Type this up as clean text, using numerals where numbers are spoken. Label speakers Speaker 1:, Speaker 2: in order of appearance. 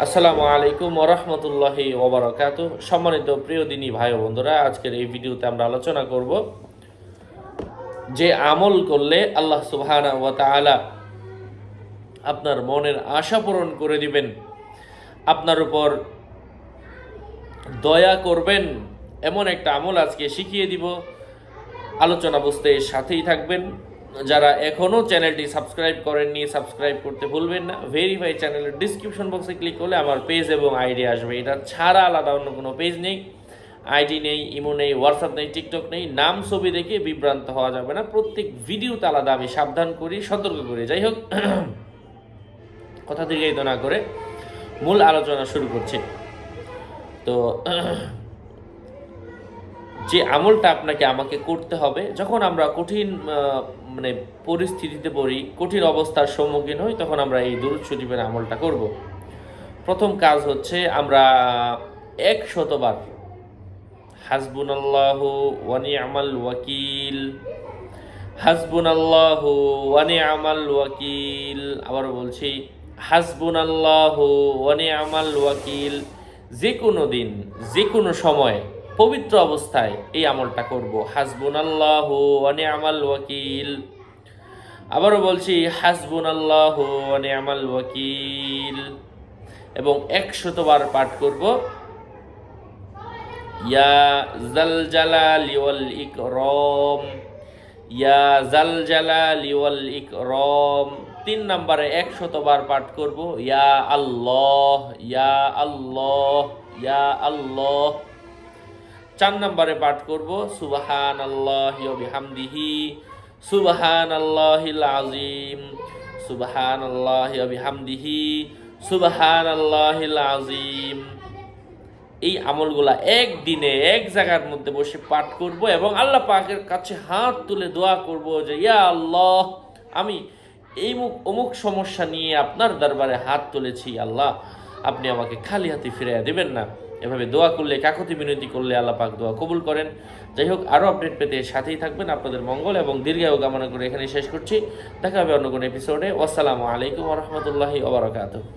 Speaker 1: আসসালামু আলাইকুম ওয়া রাহমাতুল্লাহি ওয়া বারাকাতুহু। সম্মানিত প্রিয় দিনী ভাই ও বন্ধুরা, আজকের এই ভিডিওতে আমরা আলোচনা করব যে আমল করলে আল্লাহ সুবহানাহু ওয়া তাআলা আপনার মনের আশা পূরণ করে দিবেন, আপনার উপর দয়া করবেন, এমন একটা আমল আজকে শিখিয়ে দিব। আলোচনা বুঝতে সাথেই থাকবেন। যারা এখনও চ্যানেলটি সাবস্ক্রাইব করেননি, সাবস্ক্রাইব করতে ভুলবেন না। ভেরিফাই চ্যানেলের ডিসক্রিপশন বক্সে ক্লিক করলে আমার পেজ এবং আইডি আসবে। এটা ছাড়া আলাদা অন্য কোনো পেজ নেই, আইডি নেই, ইমো নেই, হোয়াটসঅ্যাপ নেই, টিকটক নেই। নাম ছবি দেখে বিভ্রান্ত হওয়া যাবে না। প্রত্যেক ভিডিওতে আলাদা আমি সাবধান করি, সতর্ক করি। যাই হোক, কথা দীর্ঘায়িত না করে মূল আলোচনা শুরু করছি। তো যে আমলটা আপনাকে আমাকে করতে হবে, যখন আমরা কঠিন পরিস্থিতিতে পড়ি, কঠিন অবস্থার সম্মুখীন হই, তখন আমরা এই দুরূদ শরীফের আমলটা করব। প্রথম কাজ হচ্ছে আমরা 100 বার হাসবুনাল্লাহু ওয়া নি'মাল ওয়াকিল, হাসবুনাল্লাহু ওয়া নি'মাল ওয়াকিল। আবার বলছি, হাসবুনাল্লাহু ওয়া নি'মাল ওয়াকিল। যে কোনো দিন, যে কোনো সময়, পবিত্র অবস্থায় এই আমলটা করব। হাসবুনাল্লাহু ওয়া নি'মাল ওয়াকিল। আবারও বলছি, হাসবুনাল্লাহু ওয়া নি'মাল ওয়াকিল। এবং 100 বার পাঠ করব, ইয়া জাল জালালি ওয়াল ইকরাম, ইয়া জাল জালালি ওয়াল ইকরাম। 3 নম্বরে 100 বার পাঠ করব, ইয়া আল্লাহ, ইয়া আল্লাহ, ইয়া আল্লাহ। 4 নম্বরে পাঠ করব, সুবহানাল্লাহি ওয়া বিহামদিহি, সুবহানাল্লাহিল আযীম, সুবহানাল্লাহি ওয়া বিহামদিহি, সুবহানাল্লাহিল আযীম। এই আমলগুলা একদিনে এক জায়গার মধ্যে বসে পাঠ করব এবং আল্লাহ পাকের কাছে হাত তুলে দোয়া করব যে, ইয়া আল্লাহ, আমি এই অমুক সমস্যা নিয়ে আপনার দরবারে হাত তুলেছি। আল্লাহ, আপনি আমাকে খালি হাতে ফিরিয়ে দেবেন না। এভাবে দোয়া করলে, কাকুতি মিনতি করলে আল্লাহ পাক দোয়া কবুল করেন। যাই হোক, আরও আপডেট পেতে সাথেই থাকবেন। আপনাদের মঙ্গল এবং দীর্ঘায়ু কামনা করে এখানে শেষ করছি। দেখা হবে অন্য কোনো এপিসোডে। আসসালামু আলাইকুম ওয়া রাহমাতুল্লাহি ওয়া বারাকাতুহু।